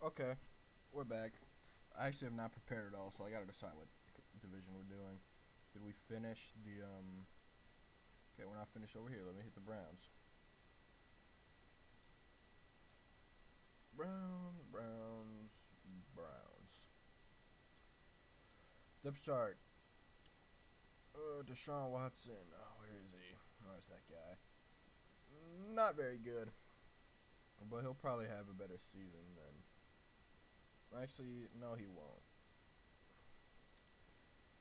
Okay, we're back. I actually have not prepared at all, so I gotta decide what division we're doing. Did we finish the Okay, we're not finished over here. Let me hit the Browns. Browns. Depth chart. Deshaun Watson. Oh, where is he? Where's that guy? Not very good, but he'll probably have a better season than. Actually, no, he won't.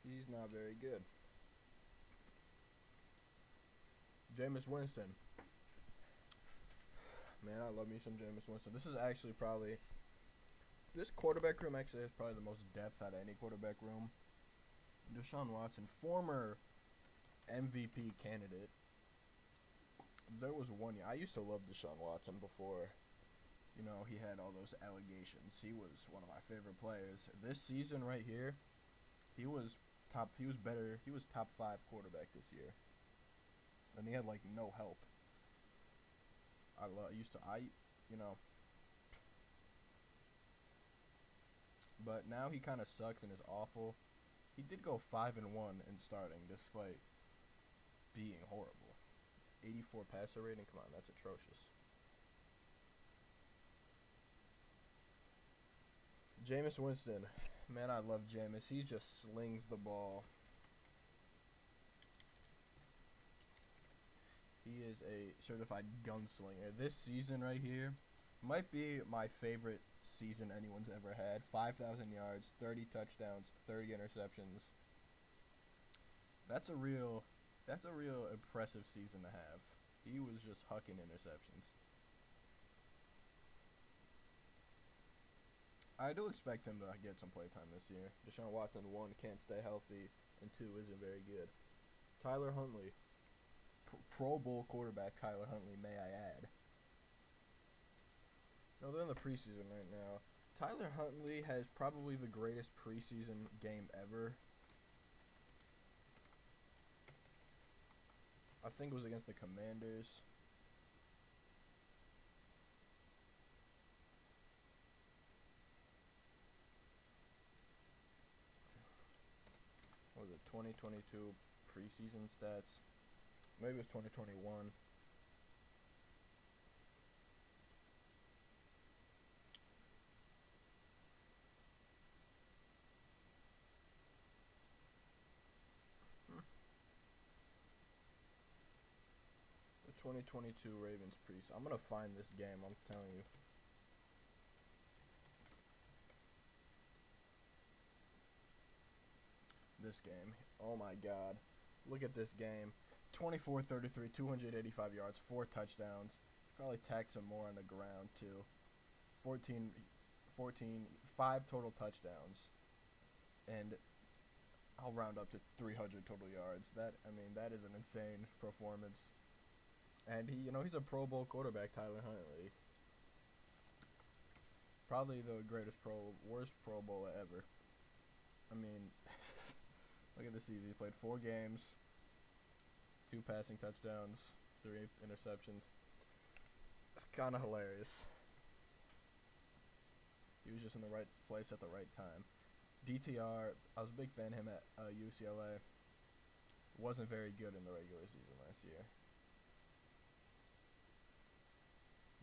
He's not very good. Jameis Winston. Man, I love me some Jameis Winston. This is actually probably this quarterback room actually has probably the most depth out of any quarterback room. Deshaun Watson, former MVP candidate. There was one year I used to love Deshaun Watson before, he had all those allegations. He was one of my favorite players. This season right here, he was top. He was better. He was top five quarterback this year, and he had like no help. You know, but now he kind of sucks and is awful. He did go 5-1 in starting, despite being horrible. 84 passer rating. Come on, that's atrocious. Jameis Winston, man, I love Jameis. He just slings the ball. He is a certified gunslinger. This season right here might be my favorite season anyone's ever had. 5,000 yards, 30 touchdowns, 30 interceptions. That's a real that's a real impressive season to have. He was just hucking interceptions. I do expect him to get some playtime this year. Deshaun Watson, one, can't stay healthy, and two, isn't very good. Tyler Huntley, Pro Bowl quarterback Tyler Huntley, may I add. No, they're in the preseason right now. Tyler Huntley has probably the greatest preseason game ever. I think it was against the Commanders. What was it, 2022 preseason stats? Maybe it was 2021. Hmm. The 2022 Ravens preseason. I'm gonna find this game. I'm telling you. This game. Oh my God. Look at this game. 24-33, 285 yards, 4 touchdowns. Probably tacked some more on the ground too. 14, 14, 5 total touchdowns. And I'll round up to 300 total yards. That is an insane performance. And he's a Pro Bowl quarterback, Tyler Huntley. Probably the worst Pro Bowler ever. I mean, look at this season. He played 4 games, 2 passing touchdowns, 3 interceptions. It's kind of hilarious. He was just in the right place at the right time. DTR, I was a big fan of him at UCLA. Wasn't very good in the regular season last year.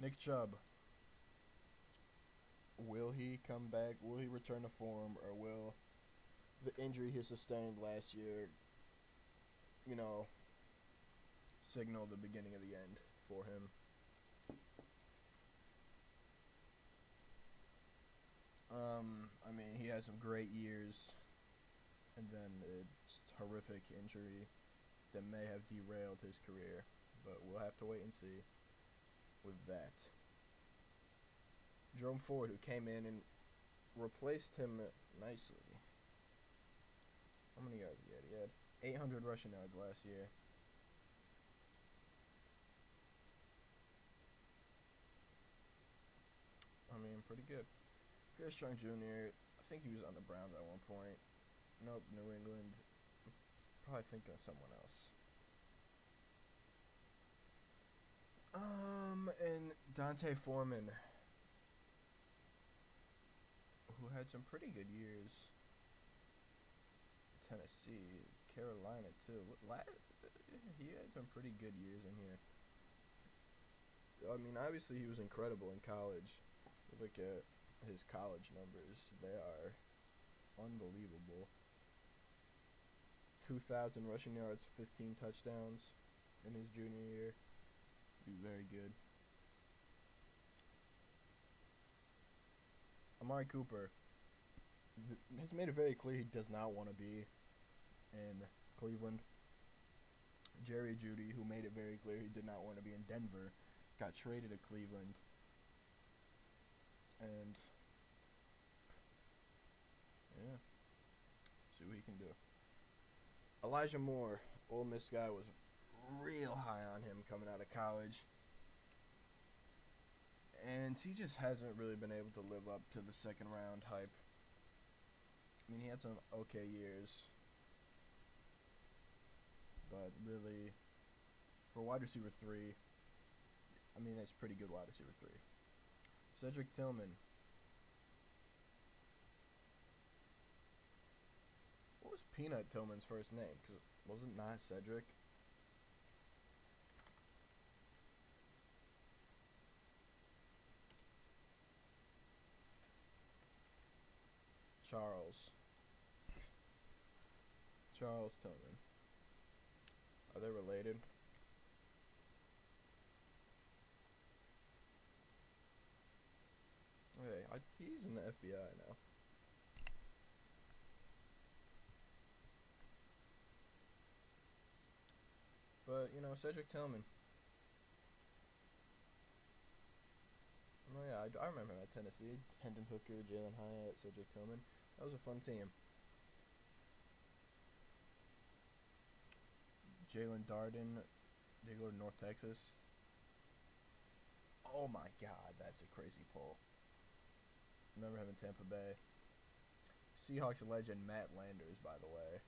Nick Chubb, will he come back? Will he return to form, or will the injury he sustained last year, you know, signal the beginning of the end for him? He had some great years, and then it's horrific injury that may have derailed his career. But we'll have to wait and see with that. Jerome Ford, who came in and replaced him nicely. How many yards he had? He had 800 rushing yards last year. Pretty good. Pierce Strong Jr., I think he was on the Browns at one point. Nope, New England. Probably thinking of someone else. And Dante Foreman. who had some pretty good years. Tennessee, Carolina too. He had some pretty good years in here. I mean, obviously he was incredible in college. Look at his college numbers; they are unbelievable. 2,000 rushing yards, 15 touchdowns in his junior year. He's very good. Amari Cooper has made it very clear he does not want to be in Cleveland. Jerry Jeudy, who made it very clear he did not want to be in Denver, got traded to Cleveland. And, yeah, see what he can do. Elijah Moore, Ole Miss guy, was real high on him coming out of college. And he just hasn't really been able to live up to the second round hype. I mean, he had some okay years. But really, for wide receiver 3, I mean, that's pretty good wide receiver 3. Cedric Tillman. What was Peanut Tillman's first name? Because wasn't not Cedric? Charles Tillman. Are they related? Okay, he's in the FBI now. But, Cedric Tillman. Oh, yeah, I remember him at Tennessee. Hendon Hooker, Jalen Hyatt, Cedric Tillman. That was a fun team. Jalen Darden. Did he go to North Texas? Oh, my God. That's a crazy pull. Remember him in Tampa Bay. Seahawks legend Matt Landers, by the way.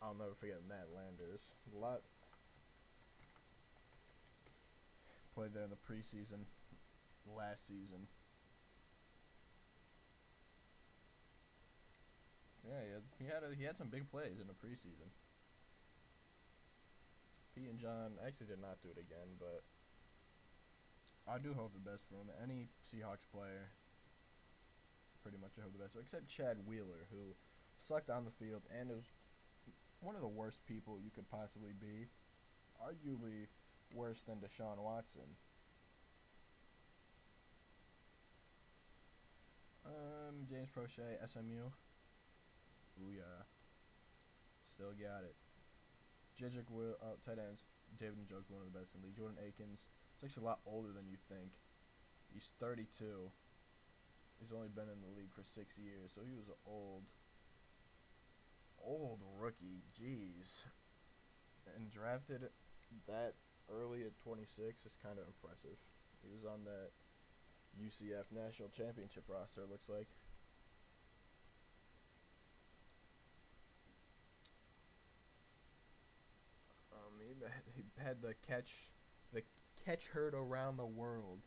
I'll never forget Matt Landers. Played there in the preseason last season. Yeah, he had some big plays in the preseason. Pete and John actually did not do it again, but I do hope the best for him. Any Seahawks player, pretty much I hope the best for, except Chad Wheeler, who sucked on the field and is one of the worst people you could possibly be. Arguably worse than Deshaun Watson. James Prochet, SMU. Booyah. Still got it. Jedrick Will, tight ends. David Njoku, one of the best in the league. Jordan Akins. He's actually a lot older than you think. He's 32. He's only been in the league for 6 years, so he was an old rookie. Jeez. And drafted that early at 26 is kind of impressive. He was on that UCF National Championship roster, it looks like. He had the catch heard around the world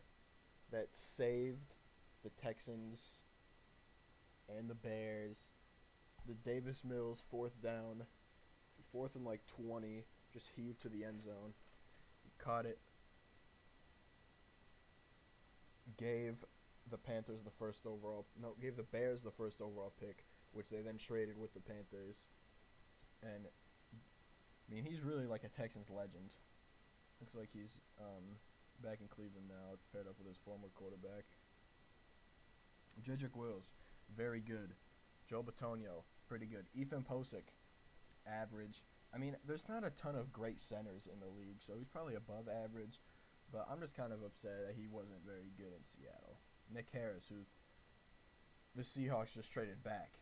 that saved the Texans and the Bears. The Davis Mills fourth and like 20, just heaved to the end zone. He caught it. Gave the Bears the first overall pick, which they then traded with the Panthers. And I mean, he's really like a Texans legend. Looks like he's back in Cleveland now, paired up with his former quarterback. Jedrick Wills, very good. Joe Bitonio, pretty good. Ethan Posick, average. I mean, there's not a ton of great centers in the league, so he's probably above average. But I'm just kind of upset that he wasn't very good in Seattle. Nick Harris, who the Seahawks just traded back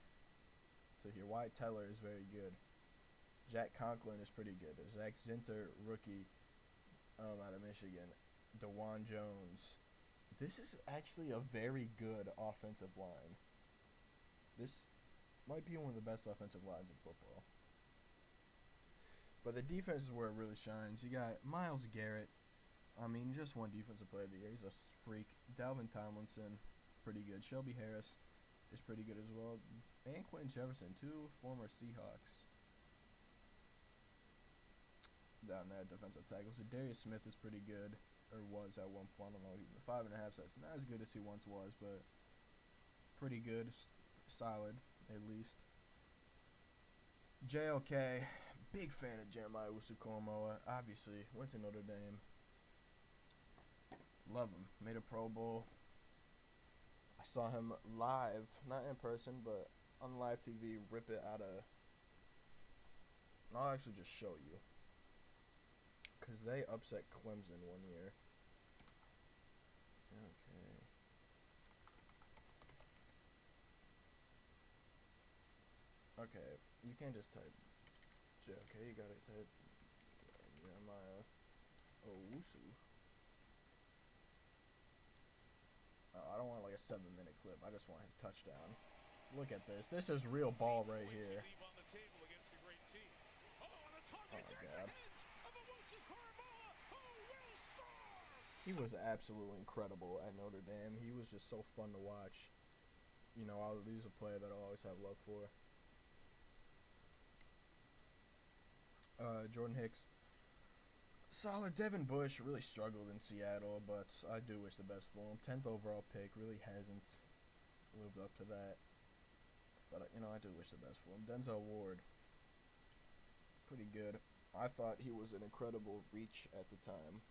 to here. Wyatt Teller is very good. Jack Conklin is pretty good. Zach Zinter, rookie, out of Michigan. DeJuan Jones. This is actually a very good offensive line. This might be one of the best offensive lines in football. But the defense is where it really shines. You got Myles Garrett. I mean, just one defensive player of the year. He's a freak. Dalvin Tomlinson, pretty good. Shelby Harris is pretty good as well. And Quentin Jefferson, two former Seahawks down there, defensive tackles. So Darius Smith is pretty good, or was at one point. I don't know, 5.5. So that's not as good as he once was, but pretty good, solid at least. JOK, big fan of Jeremiah Owusu-Koramoah. Obviously, went to Notre Dame. Love him. Made a Pro Bowl. I saw him live, not in person, but on live TV, rip it out of. I'll actually just show you. Because they upset Clemson one year. Okay, you can't just type JOK, you gotta type Jeremiah Owusu. I don't want like a 7-minute clip. I just want his touchdown. Look at this. This is real ball right here. Oh my God. He was absolutely incredible at Notre Dame. He was just so fun to watch. You know, he's a player that I'll always have love for. Jordan Hicks. Solid. Devin Bush really struggled in Seattle, but I do wish the best for him. 10th overall pick, really hasn't lived up to that. But, you know, I do wish the best for him. Denzel Ward, pretty good. I thought he was an incredible reach at the time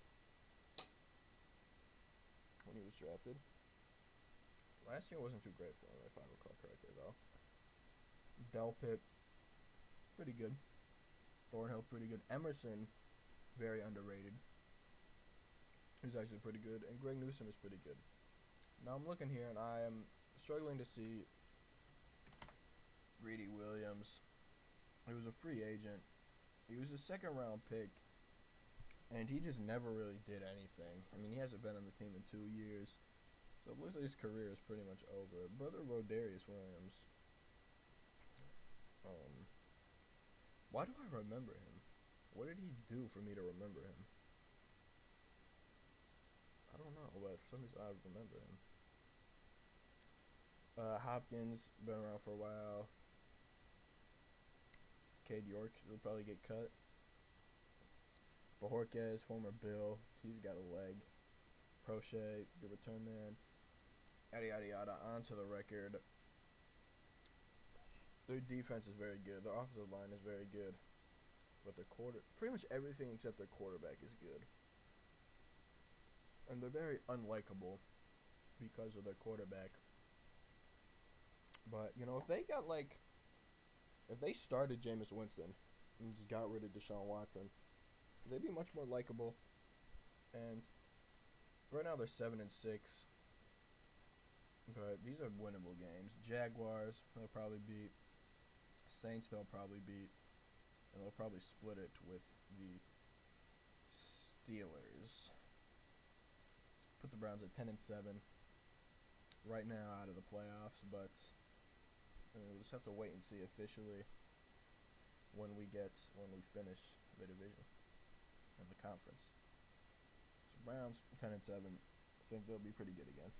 when he was drafted. Last year wasn't too great for him, if I recall correctly, though. Delpit, pretty good. Thornhill, pretty good. Emerson, very underrated. He's actually pretty good. And Greg Newsome is pretty good. Now I'm looking here, and I am struggling to see Greedy Williams. He was a free agent. He was a second-round pick, and he just never really did anything. I mean, he hasn't been on the team in 2 years, so it looks like his career is pretty much over. Brother Rodarius Williams. Why do I remember him? What did he do for me to remember him? I don't know, but for some reason I remember him. Hopkins, been around for a while. Cade York will probably get cut. Bajorquez, former Bill, he's got a leg. Prochet, good return man. Yada yada yada. On to the record. Their defense is very good. Their offensive line is very good. But their pretty much everything except their quarterback is good. And they're very unlikable because of their quarterback. But, you know, if they started Jameis Winston and just got rid of Deshaun Watson, they'd be much more likable. And right now they're 7-6. But these are winnable games. Jaguars, they'll probably beat. Saints, they'll probably beat. And they'll probably split it with the Steelers. Put the Browns at 10-7 right now out of the playoffs, but we'll just have to wait and see officially when we finish the division and the conference. So Browns 10-7, I think they'll be pretty good again.